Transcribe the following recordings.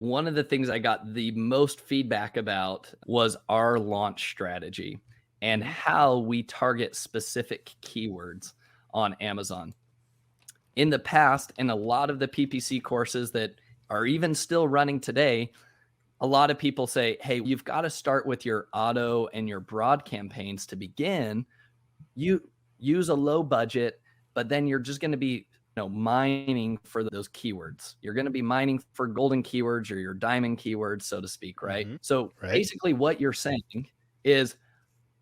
One of the things I got the most feedback about was our launch strategy and Mhm. how we target specific keywords on Amazon. In the past, and a lot of the PPC courses that are even still running today, a lot of people say, hey, you've got to start with your auto and your broad campaigns to begin. You use a low budget, but then you're just going to be mining for those keywords. You're going to be mining for golden keywords or your diamond keywords, so to speak, right? Mhm. So Right. basically what you're saying is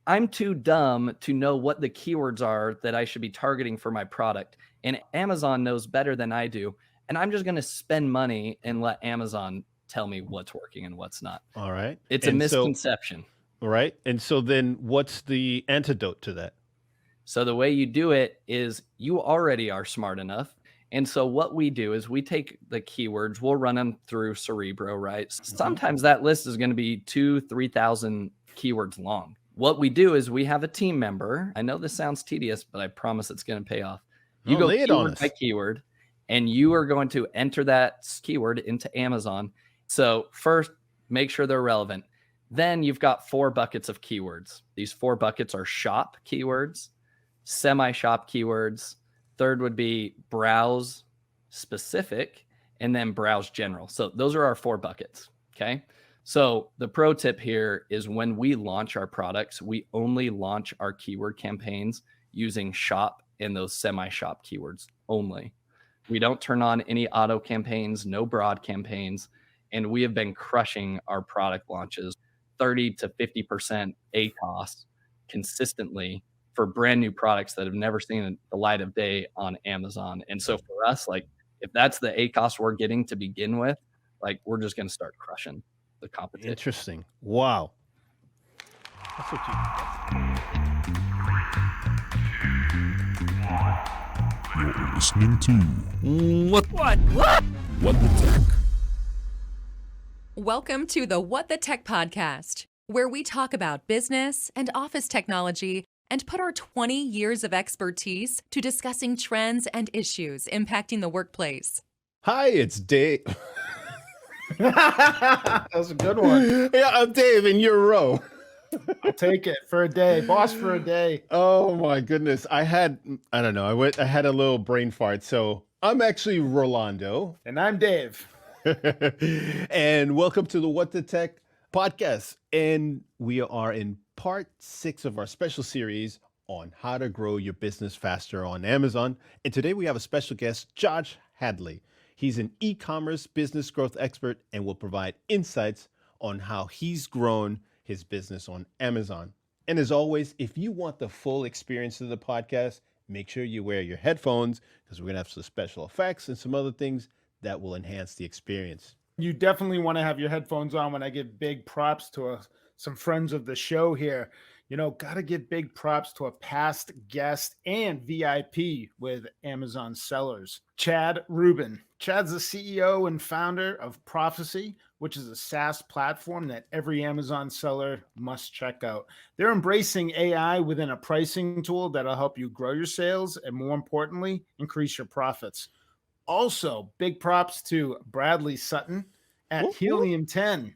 I'm too dumb to know what the keywords are that I should be targeting for my product. And Amazon knows better than I do. And I'm just going to spend money and let Amazon tell me what's working and what's not. All right. It's a And so, misconception. all right. And so then what's the antidote to that? So the way you do it is you already are smart enough. And so what we do is we take the keywords, we'll run them through Cerebro, right? Mhm. Sometimes that list is going to be 3,000 keywords long. What we do is we have a team member. I know this sounds tedious, but I promise it's going to pay off. You No, go lay it on keyword by us. keyword, and you are going to enter that keyword into Amazon. So first, make sure they're relevant. Then you've got 4 buckets of keywords. These 4 buckets are shop keywords, semi-shop keywords. Third would be browse specific, and then browse general. So those are our 4 buckets. Okay. So the pro tip here is when we launch our products, we only launch our keyword campaigns using shop and those semi-shop keywords only. We don't turn on any auto campaigns, no broad campaigns, and we have been crushing our product launches 30 to 50% ACOS consistently for brand new products that have never seen the light of day on Amazon. And so for us, like if that's the ACOS we're getting to begin with, like we're just going to start crushing the competition. Interesting. Wow. That's what You're listening to What the Tech? Welcome to the What the Tech podcast, where we talk about business and office technology and put our 20 years of expertise to discussing trends and issues impacting the workplace. Hi, it's Dave. That was a good one. Yeah, I'm Dave, and you're Ro. I'll take it for a day, boss for a day. Oh my goodness. I had a little brain fart. So I'm actually Rolando. And I'm Dave. And welcome to the What the Tech podcast. And we are in part 6 of our special series on how to grow your business faster on Amazon. And today we have a special guest, Josh Hadley. He's an e-commerce business growth expert and will provide insights on how he's grown his business on Amazon. And as always, if you want the full experience of the podcast, make sure you wear your headphones because we're going to have some special effects and some other things that will enhance the experience. You definitely want to have your headphones on when I give big props to some friends of the show here. You know, got to give big props to a past guest and VIP with Amazon sellers, Chad Rubin. Chad's the CEO and founder of Prophecy, which is a SaaS platform that every Amazon seller must check out. They're embracing AI within a pricing tool that'll help you grow your sales and, more importantly, increase your profits. Also, big props to Bradley Sutton at Helium 10.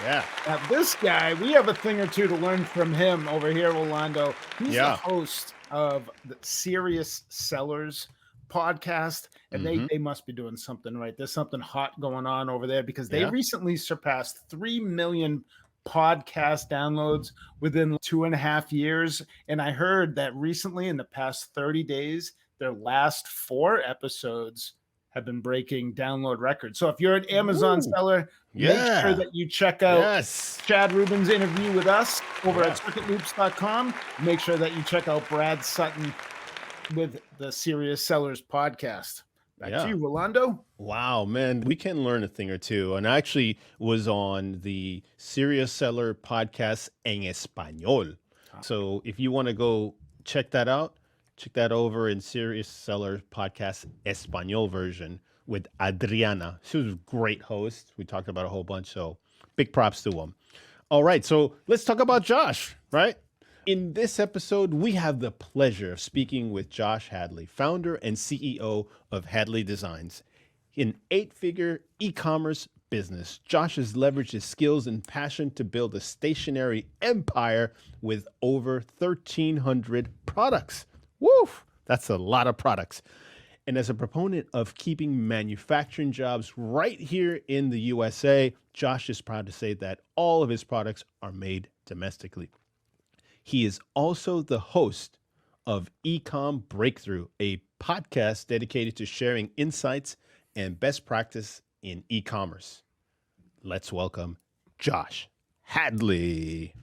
Yeah. Now, this guy, we have a thing or two to learn from him over here, Rolando. He's the host of the Serious Sellers podcast, and they must be doing something right. There's something hot going on over there because they recently surpassed 3 million podcast downloads within 2.5 years. And I heard that recently, in the past 30 days, their last 4 episodes have been breaking download records. So if you're an Amazon seller, make sure that you check out Chad Rubin's interview with us over at circuitloops.com. Make sure that you check out Brad Sutton with the Serious Sellers podcast. Back to you, Rolando. Wow, man, we can learn a thing or two. And I actually was on the Serious Seller podcast en español. So if you want to go check that out, check that over in Serious Seller podcast Espanol version with Adriana. She was a great host. We talked about a whole bunch, so big props to them. All right, so let's talk about Josh, right? In this episode, we have the pleasure of speaking with Josh Hadley, founder and CEO of Hadley Designs. an 8-figure e-commerce business. Josh has leveraged his skills and passion to build a stationary empire with over 1,300 products. Woo! That's a lot of products. And as a proponent of keeping manufacturing jobs right here in the USA, Josh is proud to say that all of his products are made domestically. He is also the host of eComm Breakthrough, a podcast dedicated to sharing insights and best practice in e-commerce. Let's welcome Josh Hadley.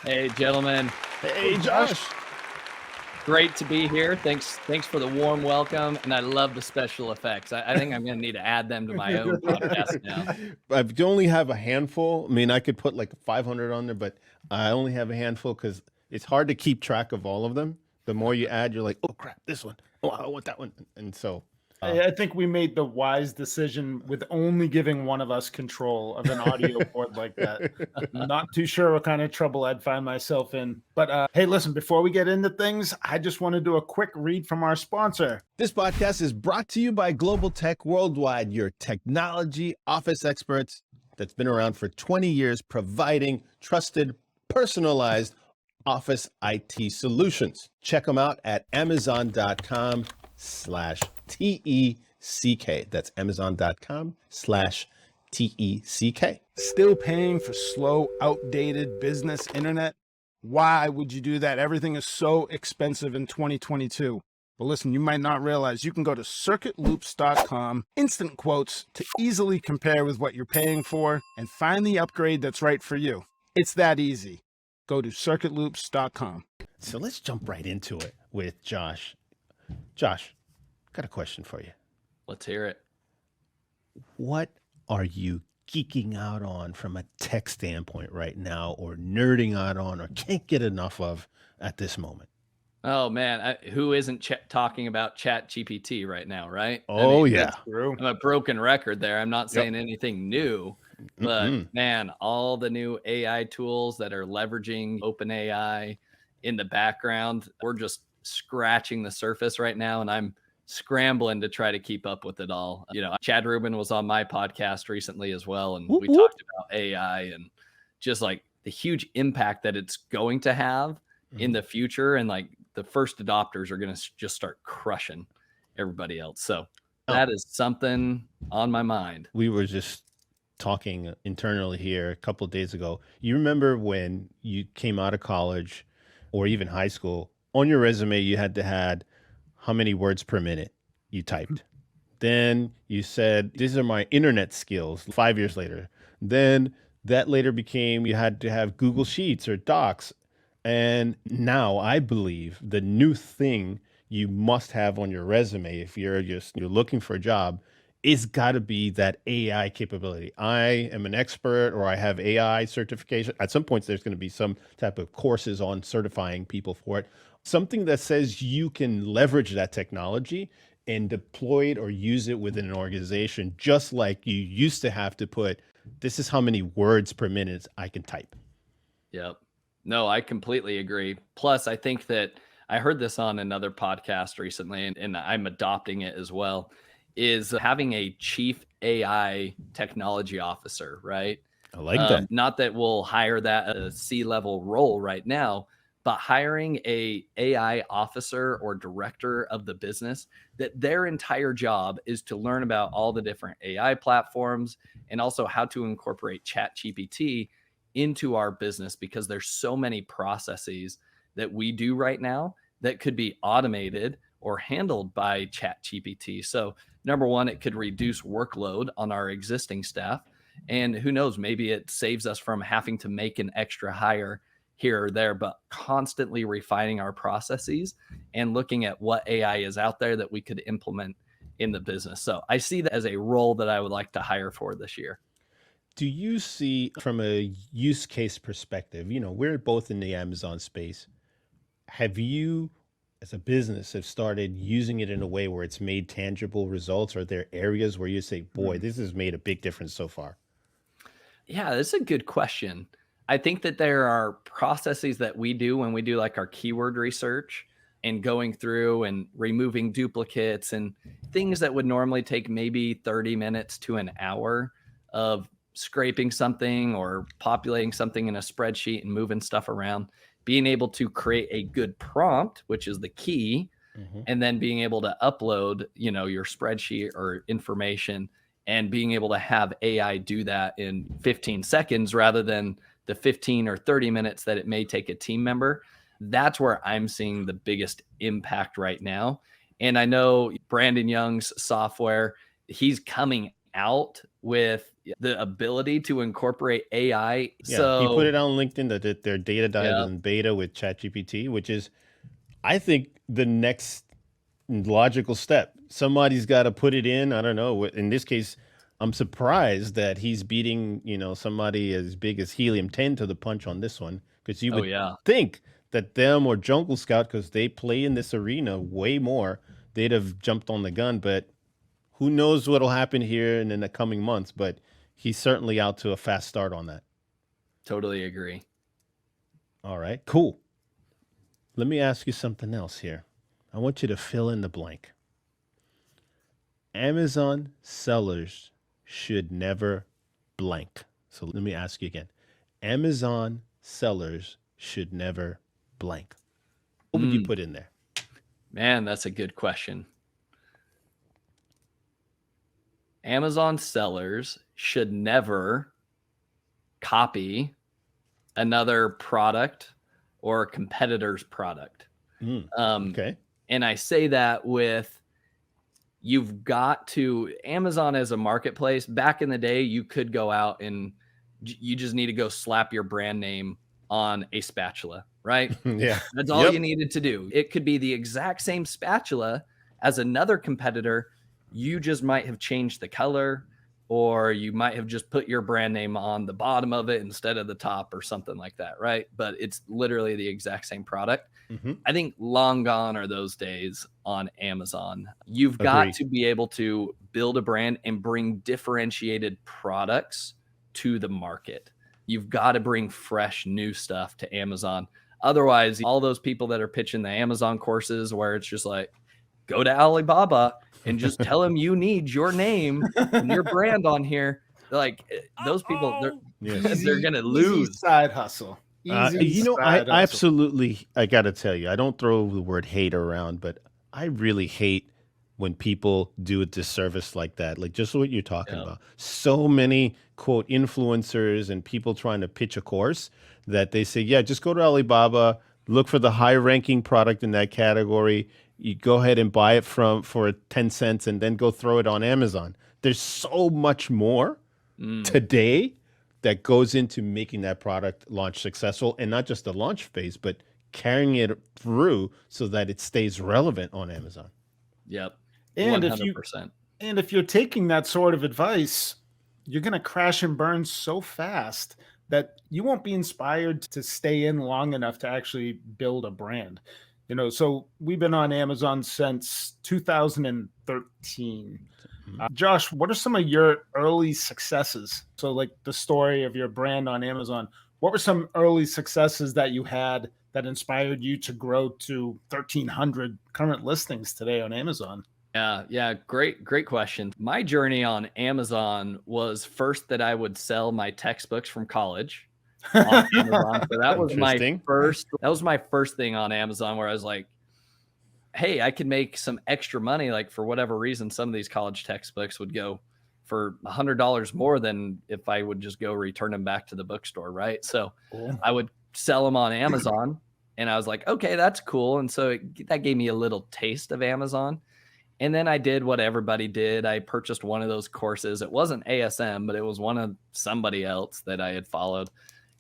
Hey, gentlemen. Hey, Josh. Great to be here. Thanks for the warm welcome. And I love the special effects. I think I'm going to need to add them to my own podcast now. I only have a handful. I mean, I could put like 500 on there, but I only have a handful because it's hard to keep track of all of them. The more you add, you're like, oh, crap, this one. Oh, I want that one. And so I think we made the wise decision with only giving one of us control of an audio board like that. Not too sure what kind of trouble I'd find myself in. But hey, listen, before we get into things, I just want to do a quick read from our sponsor. This podcast is brought to you by Global Teck Worldwide, your technology office experts that's been around for 20 years, providing trusted, personalized office IT solutions. Check them out at amazon.com/TECK. That's amazon.com/TECK. Still paying for slow, outdated business internet? Why would you do that? Everything is so expensive in 2022. But listen, you might not realize you can go to circuitloops.com, instant quotes to easily compare with what you're paying for and find the upgrade that's right for you. It's that easy. Go to circuitloops.com. So let's jump right into it with Josh. Josh, got a question for you. Let's hear it. What are you geeking out on from a tech standpoint right now, or nerding out on, or can't get enough of at this moment? Oh, man. Who isn't talking about Chat GPT right now, right? Oh, yeah. I'm a broken record there. I'm not saying anything new, but man, all the new AI tools that are leveraging OpenAI in the background, we're just scratching the surface right now. And I'm scrambling to try to keep up with it all. You know, Chad Rubin was on my podcast recently as well. And we talked about AI and just like the huge impact that it's going to have in the future. And like the first adopters are going to just start crushing everybody else. So that is something on my mind. We were just talking internally here a couple of days ago. You remember when you came out of college or even high school, on your resume, you had to have how many words per minute you typed. Then you said, these are my internet skills 5 years later. Then that later became, you had to have Google Sheets or Docs. And now I believe the new thing you must have on your resume, if you're looking for a job, is got to be that AI capability. I am an expert, or I have AI certification. At some points, there's going to be some type of courses on certifying people for it. Something that says you can leverage that technology and deploy it or use it within an organization, just like you used to have to put, this is how many words per minute I can type. Yep. No, I completely agree. Plus, I think that I heard this on another podcast recently, and I'm adopting it as well, is having a chief AI technology officer, right? I like that. Not that we'll hire that at a C-level role right now, but hiring a AI officer or director of the business that their entire job is to learn about all the different AI platforms and also how to incorporate ChatGPT into our business, because there's so many processes that we do right now that could be automated or handled by ChatGPT. So number one, it could reduce workload on our existing staff. And who knows, maybe it saves us from having to make an extra hire here or there, but constantly refining our processes and looking at what AI is out there that we could implement in the business. So I see that as a role that I would like to hire for this year. Do you see, from a use case perspective, we're both in the Amazon space. Have you, as a business, have started using it in a way where it's made tangible results? Are there areas where you say, boy, this has made a big difference so far? Yeah, that's a good question. I think that there are processes that we do when we do like our keyword research and going through and removing duplicates and things that would normally take maybe 30 minutes to an hour of scraping something or populating something in a spreadsheet and moving stuff around, being able to create a good prompt, which is the key, and then being able to upload, your spreadsheet or information and being able to have AI do that in 15 seconds rather than the 15 or 30 minutes that it may take a team member. That's where I'm seeing the biggest impact right now. And I know Brandon Young's software, he's coming out with the ability to incorporate AI. Yeah, so he put it on LinkedIn that their data dive in beta with ChatGPT, which is, I think, the next logical step. Somebody's got to put it in. I don't know. In this case, I'm surprised that he's beating, somebody as big as Helium-10 to the punch on this one, because you would think that them or Jungle Scout, because they play in this arena way more, they'd have jumped on the gun. But who knows what'll happen here in the coming months, but he's certainly out to a fast start on that. Totally agree. All right, cool. Let me ask you something else here. I want you to fill in the blank. Amazon sellers should never blank. So let me ask you again. Amazon sellers should never blank. What would you put in there? Man, that's a good question. Amazon sellers should never copy another product or a competitor's product. Okay. And I say that with, you've got to, Amazon as a marketplace, back in the day, you could go out and you just need to go slap your brand name on a spatula, right? Yeah. That's all you needed to do. It could be the exact same spatula as another competitor. You just might have changed the color, or you might have just put your brand name on the bottom of it instead of the top or something like that, right? But it's literally the exact same product. I think long gone are those days on Amazon. You've got to be able to build a brand and bring differentiated products to the market. You've got to bring fresh, new stuff to Amazon. Otherwise, all those people that are pitching the Amazon courses where it's just like, go to Alibaba and just tell them you need your name and your brand on here. Like, those people, they're going to lose. Side hustle. I absolutely, I got to tell you, I don't throw the word hate around, but I really hate when people do a disservice like that. Like just what you're talking about. So many, quote, influencers and people trying to pitch a course that they say, yeah, just go to Alibaba, look for the high ranking product in that category. You go ahead and buy it for 10 cents and then go throw it on Amazon. There's so much more today that goes into making that product launch successful, and not just the launch phase, but carrying it through so that it stays relevant on Amazon. Yep. And 100%. if you're taking that sort of advice, you're going to crash and burn so fast that you won't be inspired to stay in long enough to actually build a brand. So we've been on Amazon since 2013. Josh, what are some of your early successes? So like the story of your brand on Amazon, what were some early successes that you had that inspired you to grow to 1,300 current listings today on Amazon? Yeah. Great question. My journey on Amazon was first that I would sell my textbooks from college on Amazon. So that was my first thing on Amazon, where I was like, hey, I could make some extra money. Like, for whatever reason, some of these college textbooks would go for $100 more than if I would just go return them back to the bookstore, right? So I would sell them on Amazon, and I was like, okay, that's cool. And so that gave me a little taste of Amazon. And then I did what everybody did. I purchased one of those courses. It wasn't ASM, but it was one of somebody else that I had followed,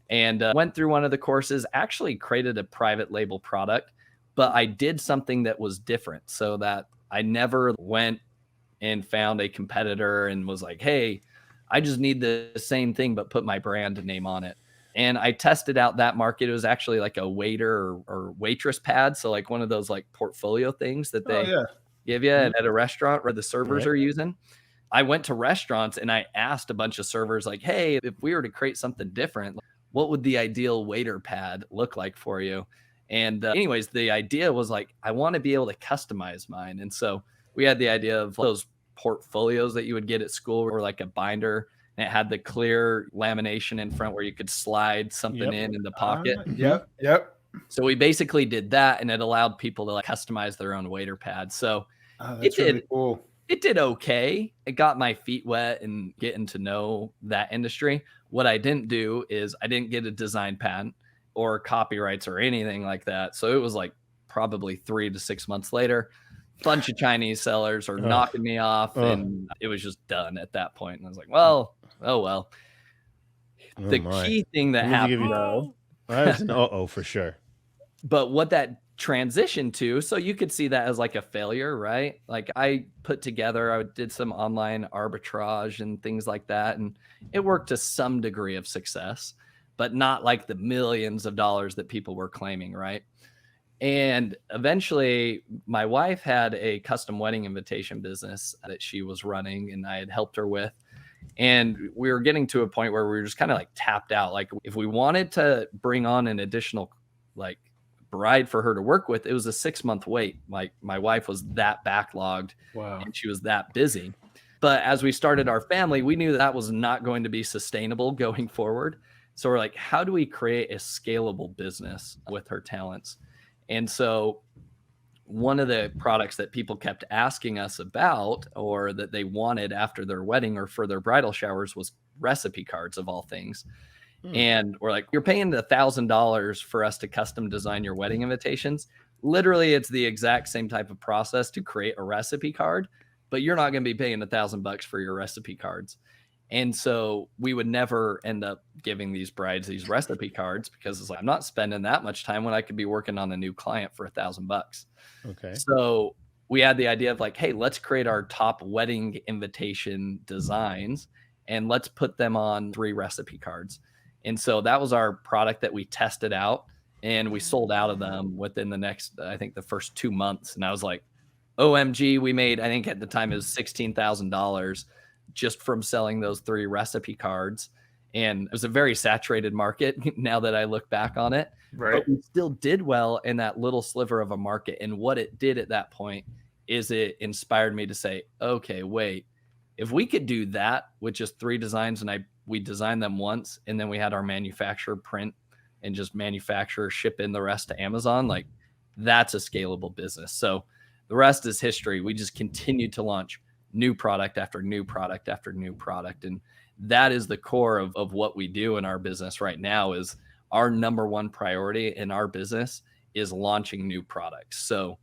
and went through one of the courses, actually created a private label product. But I did something that was different, so that I never went and found a competitor and was like, hey, I just need the same thing, but put my brand name on it. And I tested out that market. It was actually like a waiter or waitress pad. So like one of those like portfolio things that they give you at a restaurant where the servers are using. I went to restaurants and I asked a bunch of servers like, hey, if we were to create something different, what would the ideal waiter pad look like for you? And anyways, the idea was like, I want to be able to customize mine. And so we had the idea of those portfolios that you would get at school, or like a binder, and it had the clear lamination in front where you could slide something in the pocket. Yep. So we basically did that, and it allowed people to like customize their own waiter pad. So That's really cool. It did okay. It got my feet wet and getting to know that industry. What I didn't do is I didn't get a design patent or copyrights or anything like that. So it was like probably 3 to 6 months later, bunch of Chinese sellers are knocking me off, and it was just done at that point. And I was like, well, oh well. The key thing that happened though, that was an for sure. But what that transition to, so you could see that as like a failure, right? Like I did some online arbitrage and things like that, and it worked to some degree of success, but not like the millions of dollars that people were claiming, right? And eventually my wife had a custom wedding invitation business that she was running and I had helped her with. And we were getting to a point where we were just kind of like tapped out. Like if we wanted to bring on an additional like bride for her to work with, it was a 6-month wait. Like my wife was that backlogged. Wow. And she was that busy. But as we started our family, we knew that was not going to be sustainable going forward. So we're like, how do we create a scalable business with her talents? And so one of the products that people kept asking us about, or that they wanted after their wedding or for their bridal showers, was recipe cards of all things. And we're like, you're paying $1,000 for us to custom design your wedding invitations. Literally, it's the exact same type of process to create a recipe card, but you're not going to be paying $1,000 for your recipe cards. And so we would never end up giving these brides these recipe cards, because it's like, I'm not spending that much time when I could be working on a new client for $1,000. Okay. So we had the idea of like, hey, let's create our top wedding invitation designs and let's put them on 3 recipe cards. And so that was our product that we tested out, and we sold out of them within the next, I think the first 2 months. And I was like, OMG, we made, I think at the time it was $16,000 just from selling those 3 recipe cards. And it was a very saturated market now that I look back on it. Right. But we still did well in that little sliver of a market. And what it did at that point is it inspired me to say, okay, wait, if we could do that with just 3 designs, and we designed them once, and then we had our manufacturer print and just manufacture, ship in the rest to Amazon, like that's a scalable business. So the rest is history. We just continued to launch new product after new product after new product. And that is the core of what we do in our business right now. Is our number one priority in our business is launching new products. So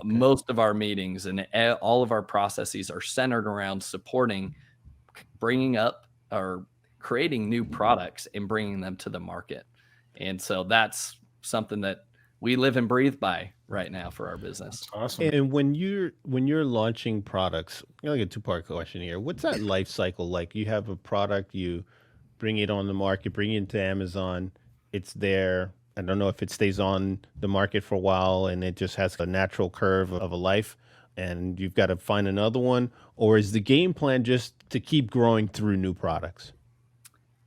most of our meetings and all of our processes are centered around supporting, bringing up or creating new products and bringing them to the market. And so that's something that we live and breathe by right now for our business. Awesome. And when you're launching products, like a 2-part question here. What's that life cycle like? You have a product, you bring it on the market, bring it into Amazon, it's there. I don't know if it stays on the market for a while and it just has a natural curve of a life and you've got to find another one, or is the game plan just to keep growing through new products?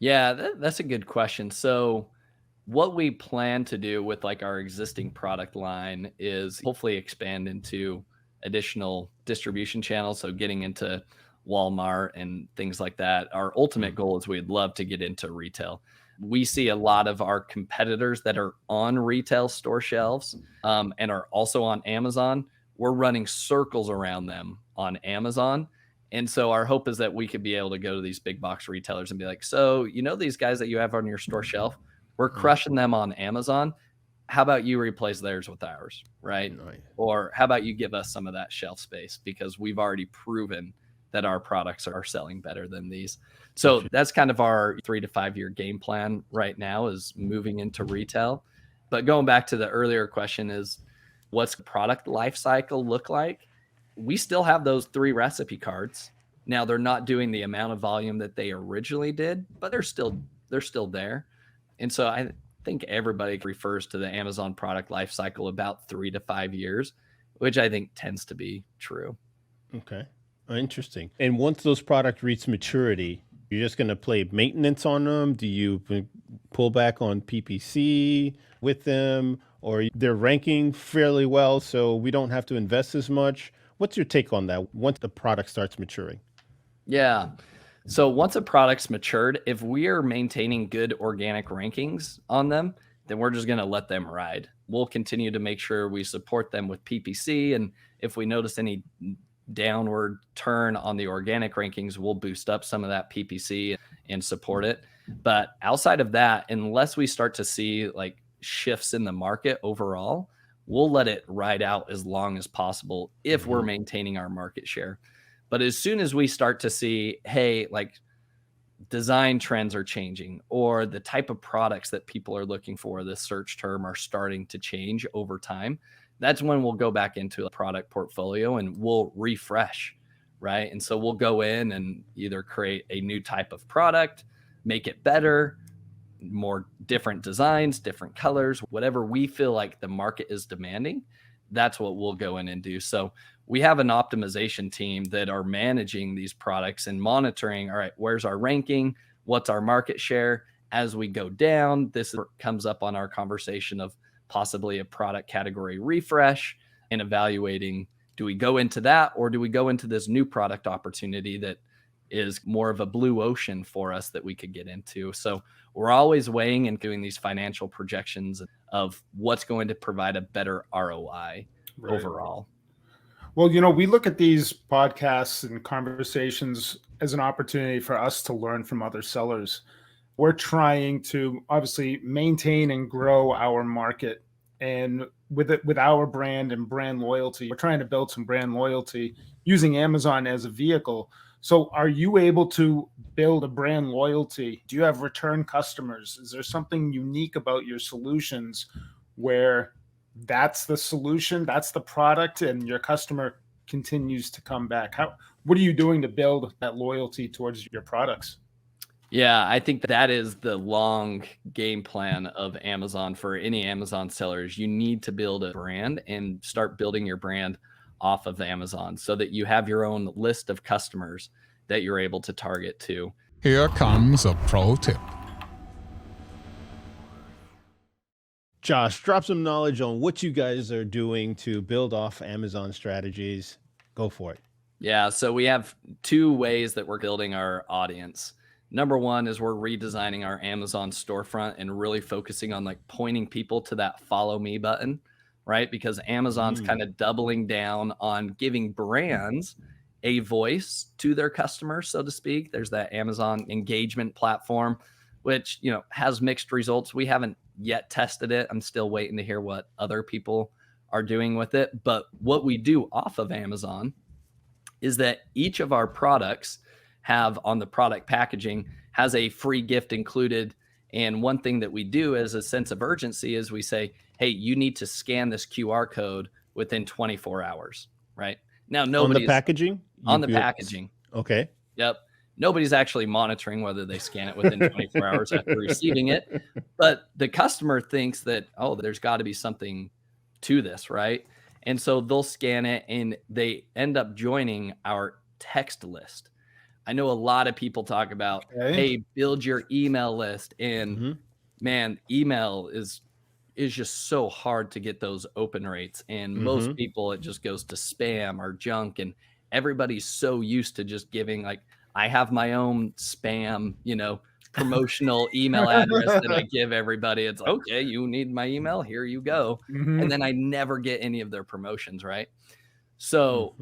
Yeah, that's a good question. So what we plan to do with like our existing product line is hopefully expand into additional distribution channels. So getting into Walmart and things like that. Our ultimate goal is we'd love to get into retail. We see a lot of our competitors that are on retail store shelves and are also on Amazon. We're running circles around them on Amazon. And so our hope is that we could be able to go to these big box retailers and be like, so, you know, these guys that you have on your store shelf, we're crushing them on Amazon. How about you replace theirs with ours, right? Nice. Or how about you give us some of that shelf space, because we've already proven that our products are selling better than these. So that's kind of our 3 to 5 year game plan right now, is moving into retail. But going back to the earlier question is, what's product life cycle look like? We still have those 3 recipe cards. Now they're not doing the amount of volume that they originally did, but they're still there. And so I think everybody refers to the Amazon product life cycle about 3 to 5 years, which I think tends to be true. Okay. Interesting. And once those products reach maturity, you're just going to play maintenance on them? Do you pull back on PPC with them? or they're ranking fairly well, so we don't have to invest as much. What's your take on that once the product starts maturing? Yeah. So once a product's matured, if we are maintaining good organic rankings on them, then we're just going to let them ride. We'll continue to make sure we support them with PPC. And if we notice any downward turn on the organic rankings, we'll boost up some of that PPC and support it. But outside of that, unless we start to see like shifts in the market overall, we'll let it ride out as long as possible if we're maintaining our market share. But as soon as we start to see, hey, like design trends are changing, or the type of products that people are looking for, the search term, are starting to change over time, that's when we'll go back into a product portfolio and we'll refresh, right? And so we'll go in and either create a new type of product, make it better, more different designs, different colors, whatever we feel like the market is demanding, that's what we'll go in and do. So we have an optimization team that are managing these products and monitoring, all right, where's our ranking? What's our market share? As we go down, this comes up on our conversation of possibly a product category refresh and evaluating, do we go into that or do we go into this new product opportunity that is more of a blue ocean for us that we could get into? So we're always weighing and doing these financial projections of what's going to provide a better ROI overall. Well, we look at these podcasts and conversations as an opportunity for us to learn from other sellers. We're trying to obviously maintain and grow our market, and with our brand and brand loyalty, we're trying to build some brand loyalty using Amazon as a vehicle. So are you able to build a brand loyalty? Do you have return customers? Is there something unique about your solutions where that's the solution, that's the product, and your customer continues to come back? What are you doing to build that loyalty towards your products? Yeah, I think that is the long game plan of Amazon for any Amazon sellers. You need to build a brand and start building your brand off of Amazon so that you have your own list of customers that you're able to target to. Here comes a pro tip. Josh, drop some knowledge on what you guys are doing to build off Amazon strategies. Go for it. Yeah, so we have two ways that we're building our audience. Number one is we're redesigning our Amazon storefront and really focusing on like pointing people to that follow me button, right? Because Amazon's kind of doubling down on giving brands a voice to their customers, so to speak. There's that Amazon engagement platform, which, has mixed results. We haven't yet tested it. I'm still waiting to hear what other people are doing with it. But what we do off of Amazon is that each of our products have on the product packaging has a free gift included. And one thing that we do as a sense of urgency is we say, hey, you need to scan this QR code within 24 hours, right? Now, nobody's on the packaging. Okay. Yep. Nobody's actually monitoring whether they scan it within 24 hours after receiving it. But the customer thinks that, oh, there's got to be something to this, right? And so they'll scan it and they end up joining our text list. I know a lot of people talk about, hey, build your email list. And man, email is just so hard to get those open rates. And most people, it just goes to spam or junk. And everybody's so used to just giving, like, I have my own spam, promotional email address that I give everybody. It's like, okay, you need my email, here you go. And then I never get any of their promotions, right? So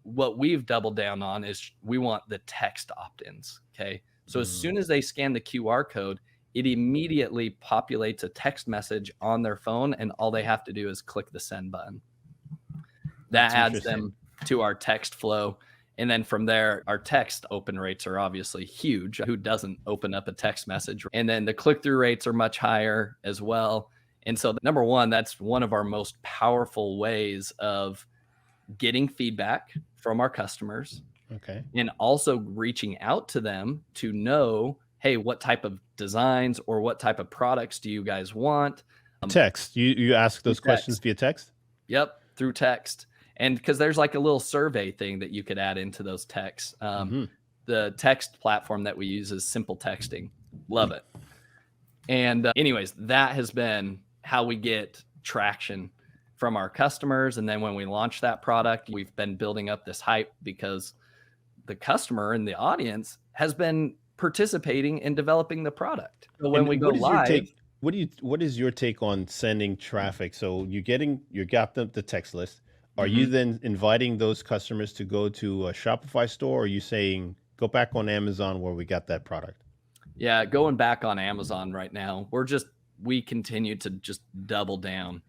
what we've doubled down on is we want the text opt-ins. Okay. So as soon as they scan the QR code, it immediately populates a text message on their phone, and all they have to do is click the send button. That adds them to our text flow. And then from there, our text open rates are obviously huge. Who doesn't open up a text message? And then the click-through rates are much higher as well. And so number one, that's one of our most powerful ways of getting feedback from our customers. Okay. And also reaching out to them to know, hey, what type of designs or what type of products do you guys want? Text. You ask those questions via text? Yep, through text. And because there's like a little survey thing that you could add into those texts. The text platform that we use is Simple Texting. Love it. And anyways, that has been how we get traction from our customers. And then when we launch that product, we've been building up this hype because the customer and the audience has been participating in developing the product. So when we go live, what is your take on sending traffic? So you got the text list. Are you then inviting those customers to go to a Shopify store, or are you saying go back on Amazon where we got that product? Yeah, going back on Amazon right now, we continue to just double down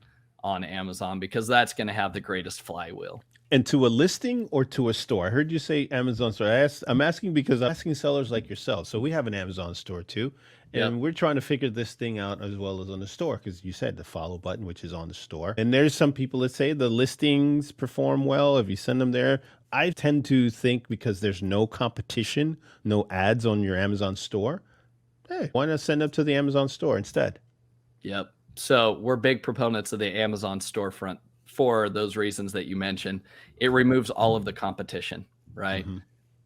on Amazon because that's going to have the greatest flywheel. And to a listing or to a store? I heard you say Amazon store. I'm asking because I'm asking sellers like yourself. So we have an Amazon store too. And we're trying to figure this thing out as well as on the store, because you said the follow button, which is on the store. And there's some people that say the listings perform well if you send them there. I tend to think because there's no competition, no ads on your Amazon store, hey, why not send them to the Amazon store instead? Yep. So we're big proponents of the Amazon storefront for those reasons that you mentioned. It removes all of the competition, right?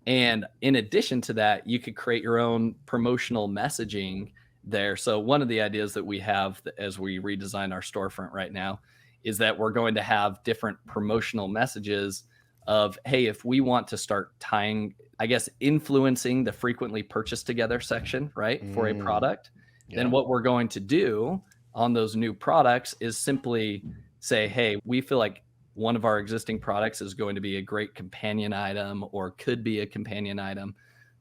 And in addition to that, you could create your own promotional messaging there. So one of the ideas that we have as we redesign our storefront right now is that we're going to have different promotional messages of, hey, if we want to start tying, I guess, influencing the frequently purchased together section, right, for a product, then what we're going to do on those new products is simply say, hey, we feel like one of our existing products is going to be a great companion item or could be a companion item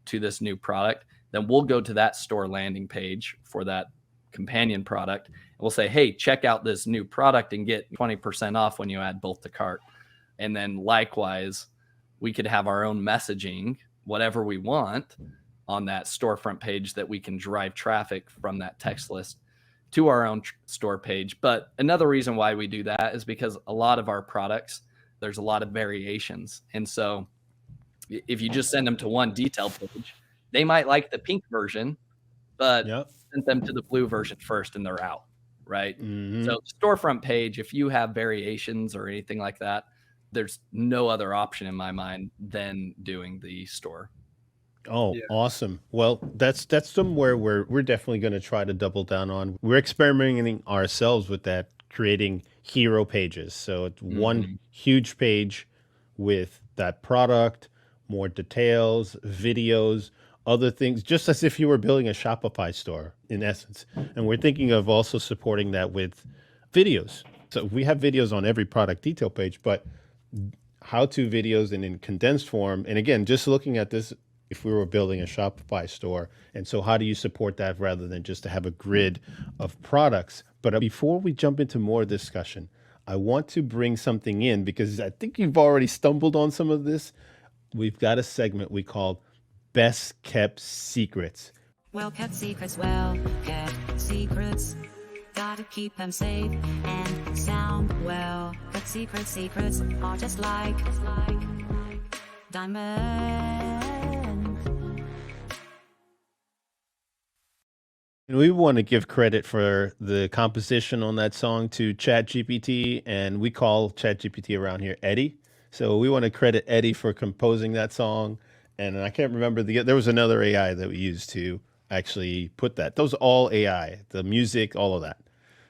to this new product. Then we'll go to that store landing page for that companion product. And we'll say, hey, check out this new product and get 20% off when you add both to cart. And then likewise, we could have our own messaging, whatever we want, on that storefront page that we can drive traffic from that text list to our own store page. But another reason why we do that is because a lot of our products, there's a lot of variations. And so if you just send them to one detail page, they might like the pink version, but send them to the blue version first and they're out, right? So storefront page, if you have variations or anything like that, there's no other option in my mind than doing the store. Oh, awesome. Well, that's somewhere where we're definitely going to try to double down on. We're experimenting ourselves with that, creating hero pages. So it's one huge page with that product, more details, videos, other things, just as if you were building a Shopify store in essence. And we're thinking of also supporting that with videos. So we have videos on every product detail page, but how-to videos and in condensed form. And again, just looking at this, if we were building a Shopify store. And so how do you support that rather than just to have a grid of products? But before we jump into more discussion, I want to bring something in because I think you've already stumbled on some of this. We've got a segment we call Best Kept Secrets. Well kept secrets, well kept secrets. Gotta keep them safe and sound. Well kept secrets are just like diamonds. And we want to give credit for the composition on that song to ChatGPT, and we call ChatGPT around here Eddie. So we want to credit Eddie for composing that song. And I can't remember there was another AI that we used to actually put that. Those are all AI, the music, all of that.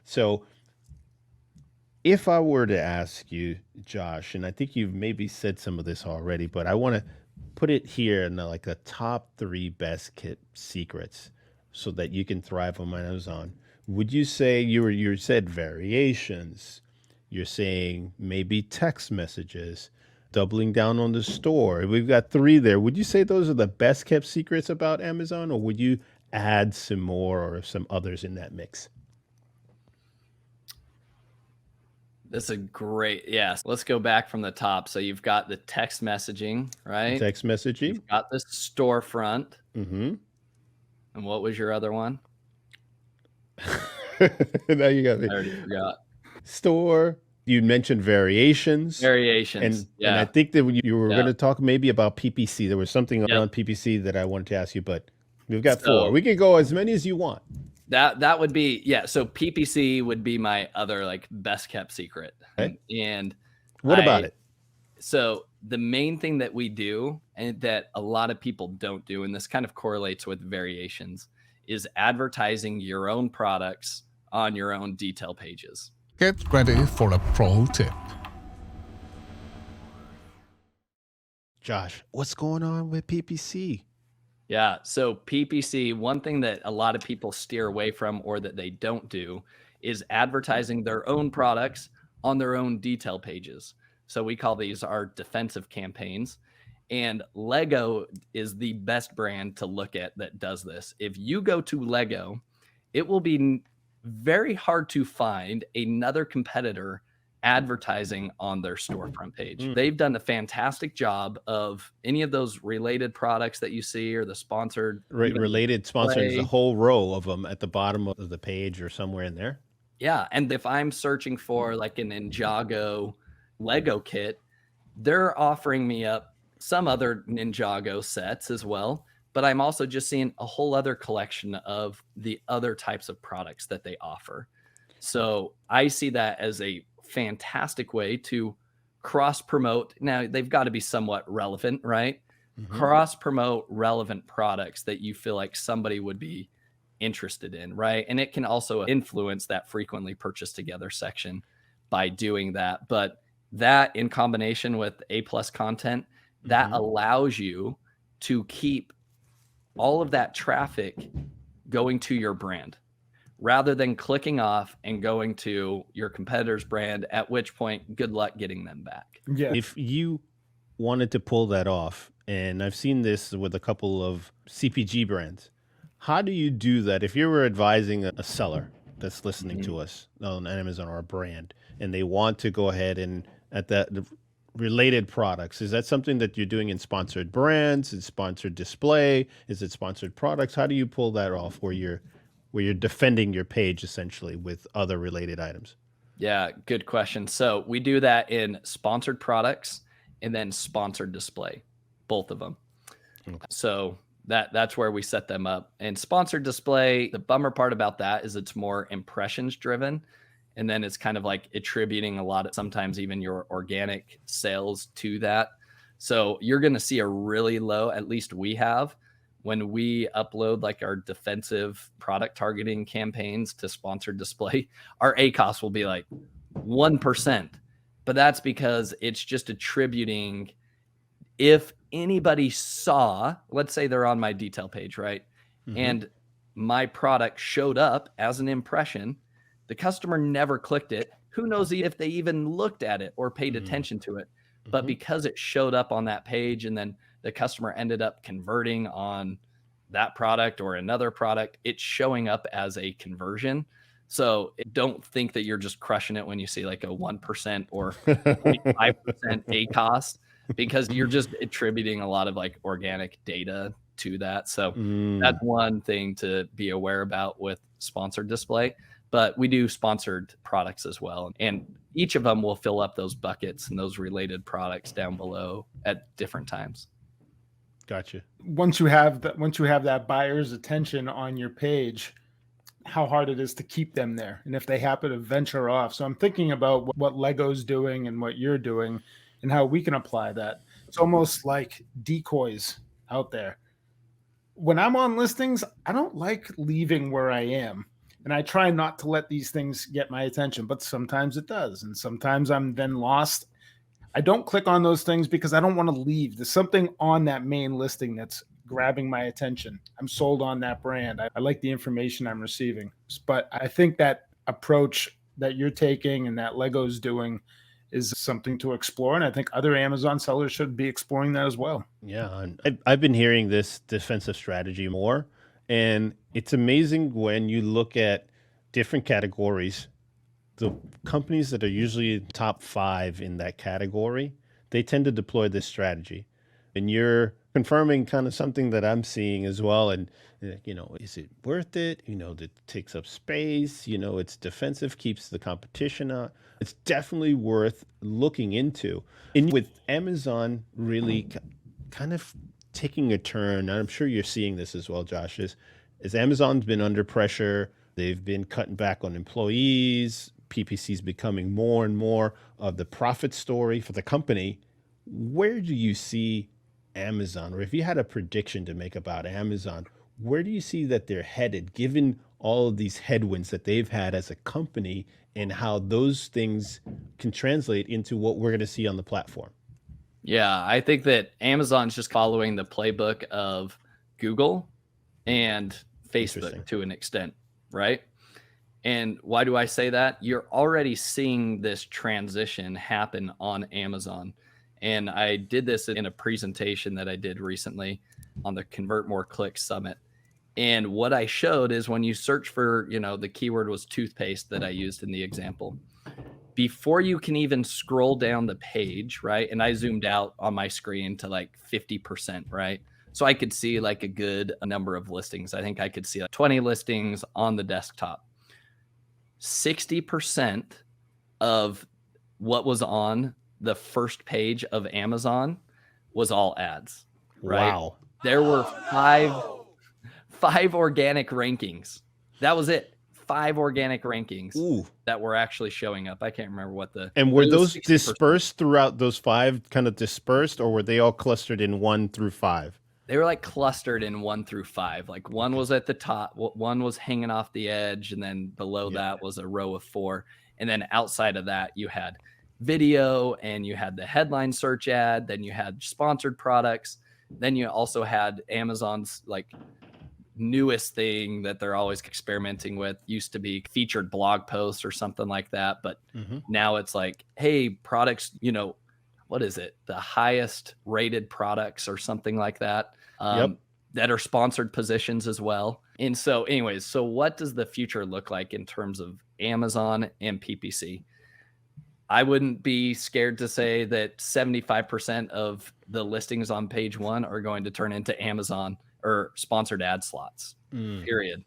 So if I were to ask you, Josh, and I think you've maybe said some of this already, but I want to put it here in like the top 3 best kept secrets so that you can thrive on Amazon. Would you say you said variations? You're saying maybe text messages, doubling down on the store. We've got 3 there. Would you say those are the best kept secrets about Amazon, or would you add some more or some others in that mix? That's a great, yes. Let's go back from the top. So you've got the text messaging, right? Text messaging. You've got the storefront. Mm-hmm. And what was your other one? Now you got me. I already forgot. Store. You mentioned variations. Variations. And I think that you were going to talk maybe about PPC. There was something around PPC that I wanted to ask you, but we've got 4. We can go as many as you want. That would be, so PPC would be my other like best kept secret. Okay. And what about it? So the main thing that we do and that a lot of people don't do, and this kind of correlates with variations, is advertising your own products on your own detail pages. Get ready for a pro tip. Josh, what's going on with PPC? Yeah. So PPC, one thing that a lot of people steer away from or that they don't do is advertising their own products on their own detail pages. So we call these our defensive campaigns. And Lego is the best brand to look at that does this. If you go to Lego, it will be very hard to find another competitor advertising on their storefront page. They've done a fantastic job of any of those related products that you see or the sponsored Related sponsors, a whole row of them at the bottom of the page or somewhere in there. Yeah. And if I'm searching for like an Ninjago Lego kit, they're offering me up some other Ninjago sets as well. But I'm also just seeing a whole other collection of the other types of products that they offer. So I see that as a fantastic way to cross promote. Now they've got to be somewhat relevant, right? Cross promote relevant products that you feel like somebody would be interested in, right? And it can also influence that frequently purchased together section by doing that. But that in combination with A+ content, that allows you to keep all of that traffic going to your brand rather than clicking off and going to your competitor's brand, at which point, good luck getting them back. Yeah. If you wanted to pull that off, and I've seen this with a couple of CPG brands, how do you do that? If you were advising a seller that's listening to us on Amazon or a brand, and they want to go ahead and at the related products, is that something that you're doing in sponsored brands? Is it sponsored display? Is it sponsored products? How do you pull that off where you're defending your page essentially with other related items? Yeah, good question. So we do that in sponsored products and then sponsored display, both of them. Okay. So that's where we set them up. And sponsored display, the bummer part about that is it's more impressions driven. And then it's kind of like attributing a lot of sometimes even your organic sales to that. So you're going to see a really low, at least we have, when we upload like our defensive product targeting campaigns to sponsored display, our ACOS will be like 1%. But that's because it's just attributing, if anybody saw, let's say they're on my detail page, right? And my product showed up as an impression, the customer never clicked it. Who knows if they even looked at it or paid attention to it. But because it showed up on that page and then the customer ended up converting on that product or another product, it's showing up as a conversion. So don't think that you're just crushing it when you see like a 1% or 0.5% ACOS, because you're just attributing a lot of like organic data to that. So that's one thing to be aware about with sponsored display. But we do sponsored products as well. And each of them will fill up those buckets and those related products down below at different times. Gotcha. Once you have that buyer's attention on your page, how hard it is to keep them there. And if they happen to venture off. So I'm thinking about what Lego's doing and what you're doing and how we can apply that. It's almost like decoys out there. When I'm on listings, I don't like leaving where I am. And I try not to let these things get my attention, but sometimes it does. And sometimes I'm then lost. I don't click on those things because I don't want to leave. There's something on that main listing that's grabbing my attention. I'm sold on that brand. I like the information I'm receiving. But I think that approach that you're taking and that Lego's doing is something to explore. And I think other Amazon sellers should be exploring that as well. Yeah. And I've been hearing this defensive strategy more. And it's amazing when you look at different categories, the companies that are usually top 5 in that category, they tend to deploy this strategy. And you're confirming kind of something that I'm seeing as well. And, is it worth it? It takes up space, it's defensive, keeps the competition out. It's definitely worth looking into. And with Amazon really kind of taking a turn, and I'm sure you're seeing this as well, Josh, is Amazon's been under pressure. They've been cutting back on employees. PPC's becoming more and more of the profit story for the company. Where do you see Amazon, or if you had a prediction to make about Amazon, where do you see that they're headed, given all of these headwinds that they've had as a company, and how those things can translate into what we're going to see on the platform? Yeah, I think that Amazon's just following the playbook of Google and Facebook to an extent, right? And why do I say that? You're already seeing this transition happen on Amazon. And I did this in a presentation that I did recently on the Convert More Clicks Summit. And what I showed is when you search for, the keyword was toothpaste that I used in the example. Before you can even scroll down the page, right? And I zoomed out on my screen to like 50%, right? So I could see like a good number of listings. I think I could see like 20 listings on the desktop. 60% of what was on the first page of Amazon was all ads, right? Wow. There were five organic rankings. That was it. 5 organic rankings that were actually showing up. I can't remember what and were those 60%. Dispersed throughout those 5, kind of dispersed, or were they all clustered in 1 through 5? They were like clustered in 1 through 5. Like one was at the top, one was hanging off the edge, and then below that was a row of 4. And then outside of that, you had video, and you had the headline search ad, then you had sponsored products, then you also had Amazon's like newest thing that they're always experimenting with. Used to be featured blog posts or something like that, but now it's like, hey, products, what is it, the highest rated products or something like that, that are sponsored positions as well. And so anyways, so what does the future look like in terms of Amazon and PPC? I wouldn't be scared to say that 75% of the listings on page 1 are going to turn into Amazon or sponsored ad slots, period.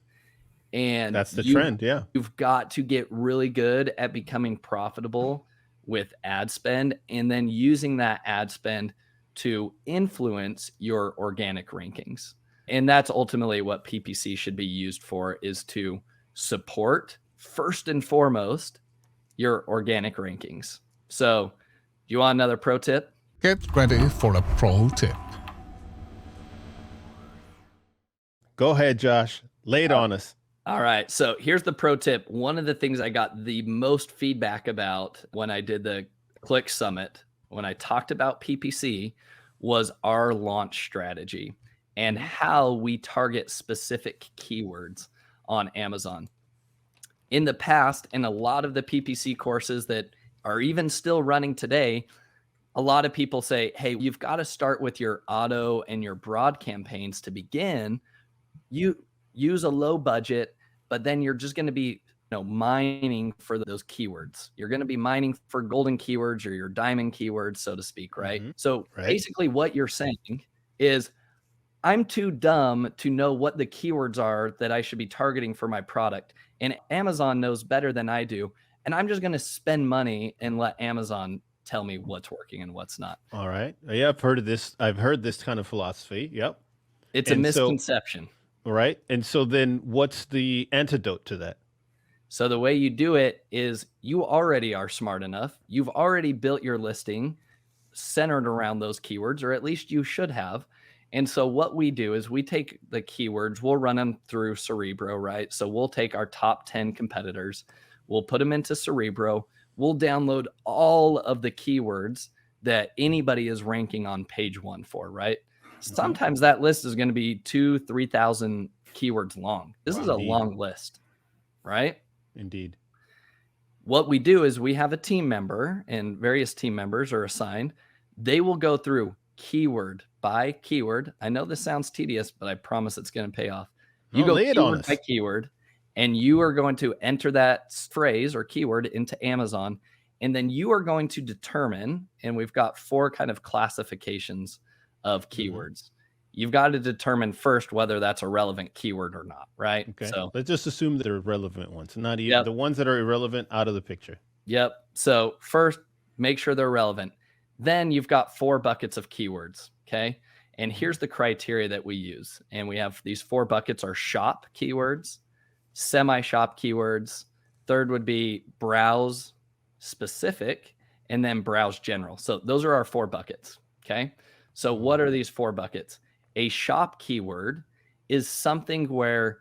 And that's the trend. Yeah. You've got to get really good at becoming profitable with ad spend, and then using that ad spend to influence your organic rankings. And that's ultimately what PPC should be used for, is to support, first and foremost, your organic rankings. So do you want another pro tip? Get ready for a pro tip. Go ahead, Josh. Lay it on us. All right. So here's the pro tip. One of the things I got the most feedback about when I did the Click Summit, when I talked about PPC, was our launch strategy and how we target specific keywords on Amazon. In the past, in a lot of the PPC courses that are even still running today, a lot of people say, hey, you've got to start with your auto and your broad campaigns to begin. You use a low budget, but then you're just going to be mining for those keywords. You're going to be mining for golden keywords or your diamond keywords, so to speak, right? So basically what you're saying is, I'm too dumb to know what the keywords are that I should be targeting for my product. And Amazon knows better than I do. And I'm just going to spend money and let Amazon tell me what's working and what's not. All right. Yeah, I've heard of this. I've heard this kind of philosophy. Yep. It's a misconception. Right. And so then what's the antidote to that? So the way you do it is, you already are smart enough. You've already built your listing centered around those keywords, or at least you should have. And so what we do is we take the keywords, we'll run them through Cerebro, right? So we'll take our top 10 competitors, we'll put them into Cerebro, we'll download all of the keywords that anybody is ranking on page 1 for, right? Sometimes that list is going to be 2,000-3,000 keywords long. This is a long list, right? Indeed. What we do is we have a team member, and various team members are assigned. They will go through keyword by keyword. I know this sounds tedious, but I promise it's going to pay off. You go keyword by keyword, and you are going to enter that phrase or keyword into Amazon. And then you are going to determine, and we've got 4 kind of classifications of keywords. You've got to determine first whether that's a relevant keyword or not, right? Okay. So let's just assume that they're relevant ones, not even the ones that are irrelevant out of the picture. Yep. So first, make sure they're relevant. Then you've got 4 buckets of keywords. Okay. And here's the criteria that we use. And we have these 4 buckets are shop keywords, semi-shop keywords. Third would be browse specific, and then browse general. So those are our 4 buckets. Okay. So what are these 4 buckets? A shop keyword is something where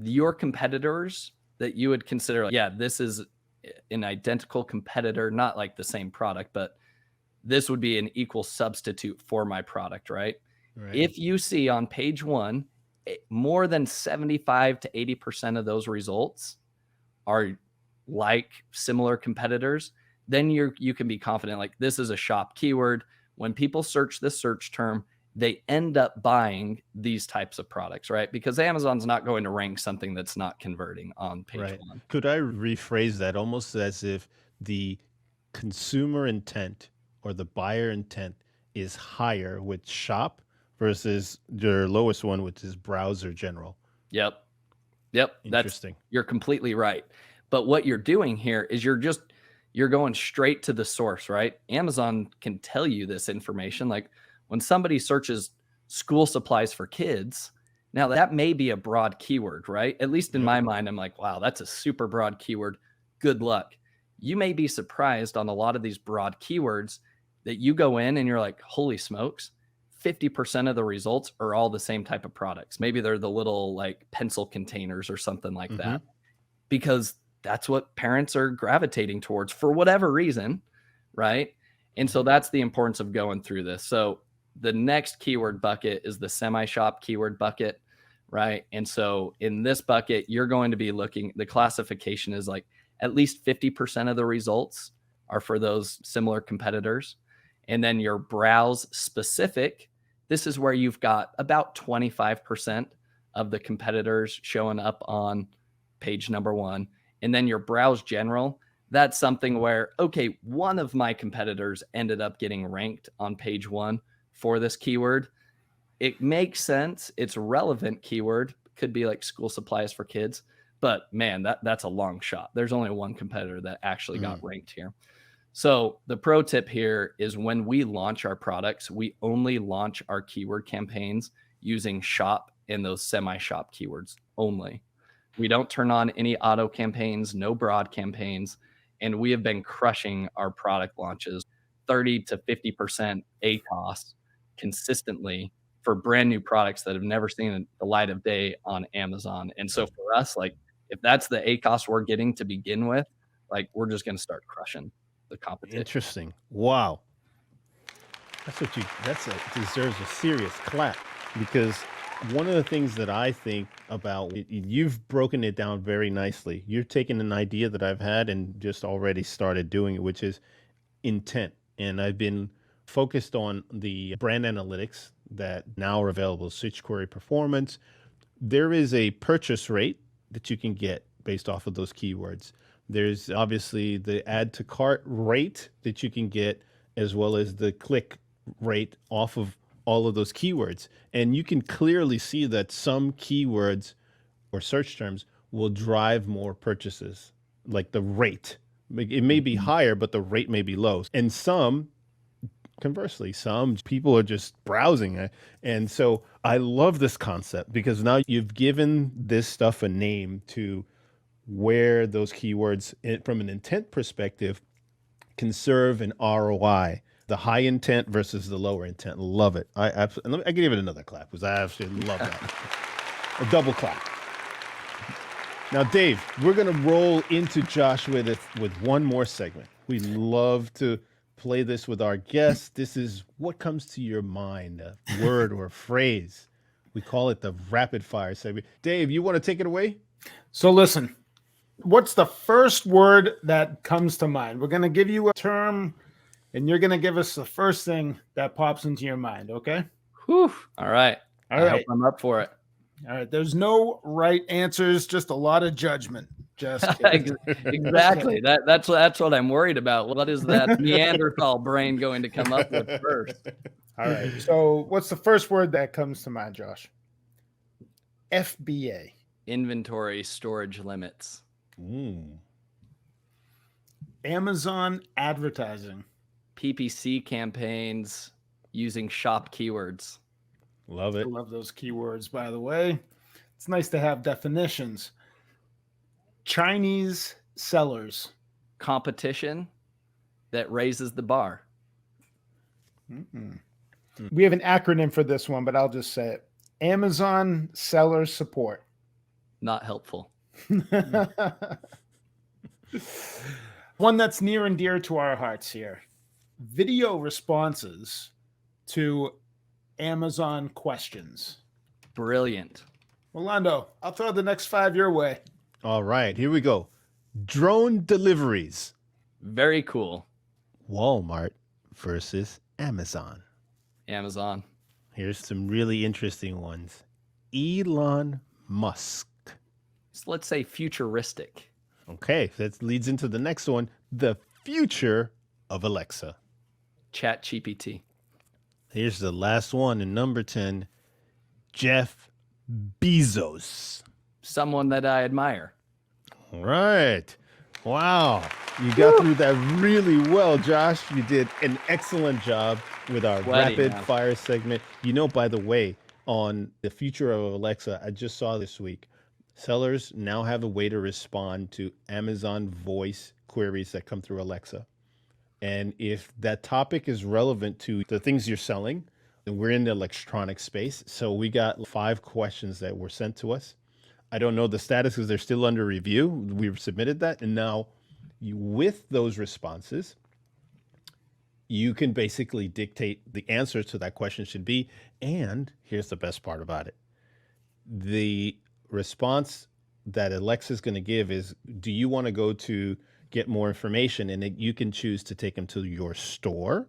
your competitors that you would consider, like, yeah, this is an identical competitor, not like the same product, but this would be an equal substitute for my product, right? If you see on page 1, more than 75 to 80% of those results are like similar competitors, then you can be confident, like, this is a shop keyword. When people search this search term, they end up buying these types of products, right? Because Amazon's not going to rank something that's not converting on page 1. Could I rephrase that almost as if the consumer intent or the buyer intent is higher with shop versus your lowest one, which is browser general? Yep. Interesting. You're completely right. But what you're doing here is you're going straight to the source, right? Amazon can tell you this information. Like, when somebody searches school supplies for kids, now that may be a broad keyword, right? At least in my mind, I'm like, wow, that's a super broad keyword. Good luck. You may be surprised on a lot of these broad keywords that you go in and you're like, holy smokes, 50% of the results are all the same type of products. Maybe they're the little like pencil containers or something like that, because that's what parents are gravitating towards for whatever reason, right? And so that's the importance of going through this. So the next keyword bucket is the semi-shop keyword bucket, right? And so in this bucket, you're going to be looking, the classification is like at least 50% of the results are for those similar competitors. And then your browse specific, this is where you've got about 25% of the competitors showing up on page number 1. And then your browse general, that's something where, okay, one of my competitors ended up getting ranked on page 1 for this keyword. It makes sense. It's a relevant keyword. Could be like school supplies for kids, but man, that's a long shot. There's only one competitor that actually got ranked here. So the pro tip here is when we launch our products, we only launch our keyword campaigns using shop and those semi-shop keywords only. We don't turn on any auto campaigns, no broad campaigns, and we have been crushing our product launches 30 to 50% ACOS consistently for brand new products that have never seen the light of day on Amazon. And so for us, like, if that's the ACOS we're getting to begin with, like, we're just going to start crushing the competition. Interesting. Wow. Deserves a serious clap, because one of the things that I think about, you've broken it down very nicely. You're taking an idea that I've had and just already started doing it, which is intent. And I've been focused on the brand analytics that now are available, Search Query Performance. There is a purchase rate that you can get based off of those keywords. There's obviously the add to cart rate that you can get, as well as the click rate off of all of those keywords. And you can clearly see that some keywords or search terms will drive more purchases, like the rate. It may be higher, but the rate may be low. And conversely, some people are just browsing. And so I love this concept, because now you've given this stuff a name to where those keywords, from an intent perspective, can serve an ROI. The high intent versus the lower intent. Love it. I can give it another clap, because I absolutely love that. A double clap. Now, Dave, we're going to roll into Josh with one more segment. We love to play this with our guests. This is what comes to your mind, a word or a phrase. We call it the rapid fire segment. Dave, you want to take it away? So listen, what's the first word that comes to mind? We're going to give you a term, and you're going to give us the first thing that pops into your mind, okay? Whew. All right. I hope I'm up for it. All right. There's no right answers, just a lot of judgment. Just kidding. Exactly. That's what I'm worried about. What is that Neanderthal brain going to come up with first? All right. So what's the first word that comes to mind, Josh? FBA. Inventory storage limits. Amazon advertising. PPC campaigns using shop keywords. Love it. I love those keywords, by the way. It's nice to have definitions. Chinese sellers. Competition that raises the bar. We have an acronym for this one, but I'll just say it. Amazon seller support. Not helpful. One that's near and dear to our hearts here. Video responses to Amazon questions. Brilliant. Rolando, I'll throw the next 5 your way. All right, here we go. Drone deliveries. Very cool. Walmart versus Amazon. Amazon. Here's some really interesting ones. Elon Musk. So let's say futuristic. Okay, that leads into the next one. The future of Alexa. ChatGPT. Here's the last one in number 10. Jeff Bezos. Someone that I admire. All right. Wow. You got through that really well, Josh. You did an excellent job with our rapid fire segment. You know, by the way, on the future of Alexa, I just saw this week, sellers now have a way to respond to Amazon voice queries that come through Alexa. And if that topic is relevant to the things you're selling, and we're in the electronic space, so we got 5 questions that were sent to us. I don't know the status because they're still under review. We've submitted that. And now with those responses, you can basically dictate the answer to that question should be. And here's the best part about it. The response that Alexa is going to give is, do you want to go to get more information? And you can choose to take them to your store.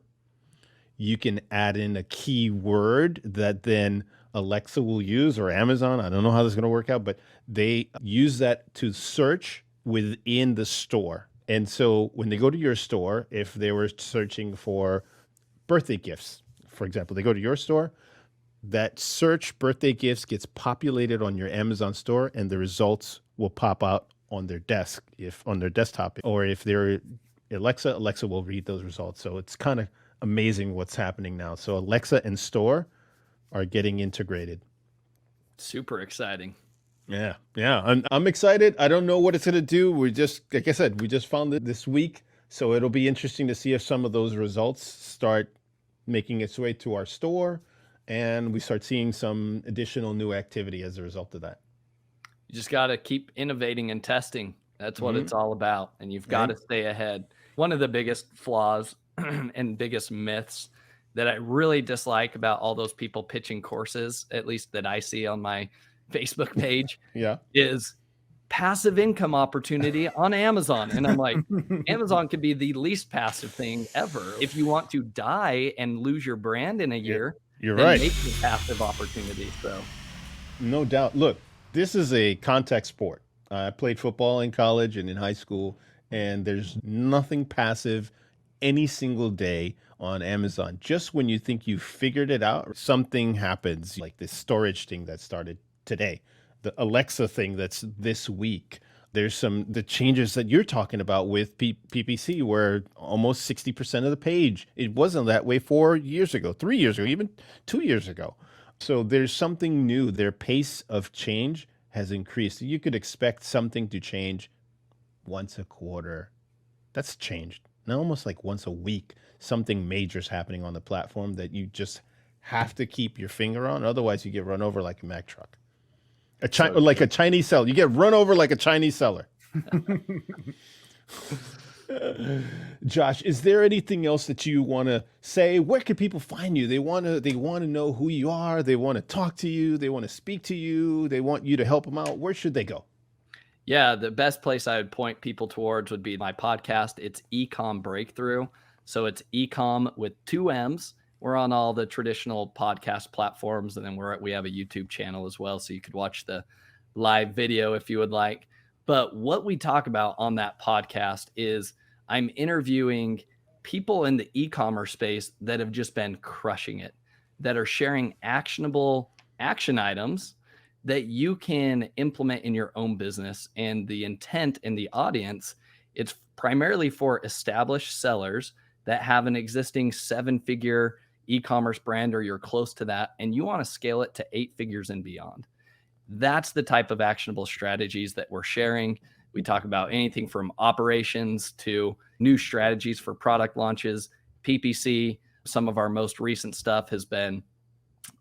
You can add in a keyword that then Alexa will use, or Amazon. I don't know how this is going to work out, but they use that to search within the store. And so when they go to your store, if they were searching for birthday gifts, for example, they go to your store, that search birthday gifts gets populated on your Amazon store, and the results will pop out on their desk, if on their desktop, or if they're Alexa will read those results. So it's kind of amazing what's happening now. So Alexa and store are getting integrated. Super exciting. Yeah. I'm excited. I don't know what it's going to do. We just, like I said, we just found it this week. So it'll be interesting to see if some of those results start making its way to our store and we start seeing some additional new activity as a result of that. You just got to keep innovating and testing. That's what it's all about. And you've got to stay ahead. One of the biggest flaws and biggest myths that I really dislike about all those people pitching courses, at least that I see on my Facebook page, is passive income opportunity on Amazon. And I'm like, Amazon could be the least passive thing ever. If you want to die and lose your brand in a year, you're right. Make it a passive opportunity. So, no doubt. Look, this is a contact sport. I played football in college and in high school, and there's nothing passive any single day on Amazon. Just when you think you figured it out, something happens, like this storage thing that started today, the Alexa thing that's this week. There's the changes that you're talking about with PPC, where almost 60% of the page, it wasn't that way 4 years ago, 3 years ago, even 2 years ago. So there's something new. Their pace of change has increased. You could expect something to change once a quarter. That's changed. Now almost like once a week, something major is happening on the platform that you just have to keep your finger on. Otherwise, you get run over like a Mack truck. Like a Chinese seller. You get run over like a Chinese seller. Josh, is there anything else that you want to say? Where can people find you? They want to know who you are. They want to talk to you. They want to speak to you. They want you to help them out. Where should they go? Yeah, the best place I would point people towards would be my podcast. It's eComm Breakthrough. So it's eComm with 2 M's. We're on all the traditional podcast platforms, and then we have a YouTube channel as well, so you could watch the live video if you would like. But what we talk about on that podcast is I'm interviewing people in the e-commerce space that have just been crushing it, that are sharing actionable action items that you can implement in your own business. And the intent in the audience, it's primarily for established sellers that have an existing 7-figure e-commerce brand, or you're close to that, and you want to scale it to 8 figures and beyond. That's the type of actionable strategies that we're sharing. We talk about anything from operations to new strategies for product launches, PPC. Some of our most recent stuff has been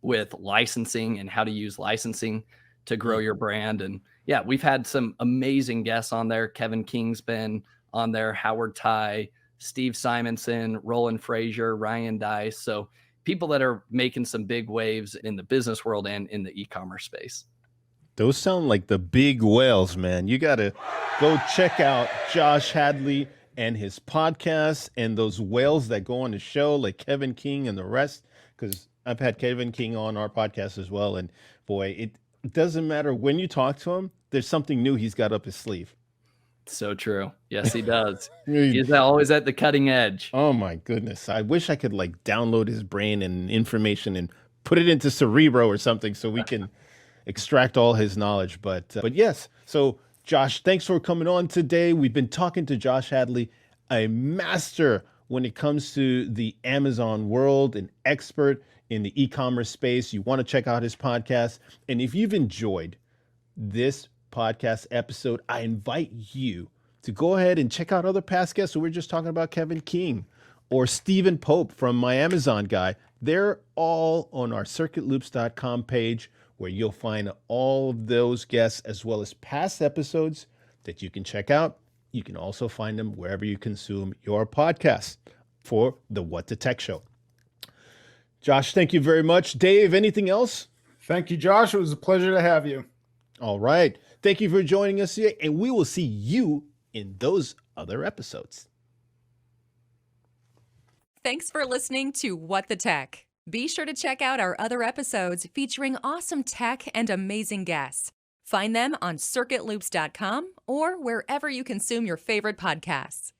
with licensing and how to use licensing to grow your brand. And yeah, we've had some amazing guests on there. Kevin King's been on there, Howard Ty, Steve Simonson, Roland Frazier, Ryan Dice. So people that are making some big waves in the business world and in the e-commerce space. Those sound like the big whales, man. You got to go check out Josh Hadley and his podcast and those whales that go on the show, like Kevin King and the rest, because I've had Kevin King on our podcast as well. And boy, it doesn't matter when you talk to him, there's something new he's got up his sleeve. So true. Yes, he does. He's always at the cutting edge. Oh my goodness. I wish I could like download his brain and information and put it into Cerebro or something so we can extract all his knowledge. But yes. So Josh, thanks for coming on today. We've been talking to Josh Hadley, a master when it comes to the Amazon world, an expert in the e-commerce space. You want to check out his podcast. And if you've enjoyed this podcast episode, I invite you to go ahead and check out other past guests. So we're just talking about Kevin King or Stephen Pope from My Amazon Guy. They're all on our circuitloops.com page, where you'll find all of those guests as well as past episodes that you can check out. You can also find them wherever you consume your podcast for the What the Tech Show. Josh, thank you very much. Dave, anything else? Thank you, Josh. It was a pleasure to have you. All right. Thank you for joining us here, and we will see you in those other episodes. Thanks for listening to What the Tech. Be sure to check out our other episodes featuring awesome tech and amazing guests. Find them on circuitloops.com or wherever you consume your favorite podcasts.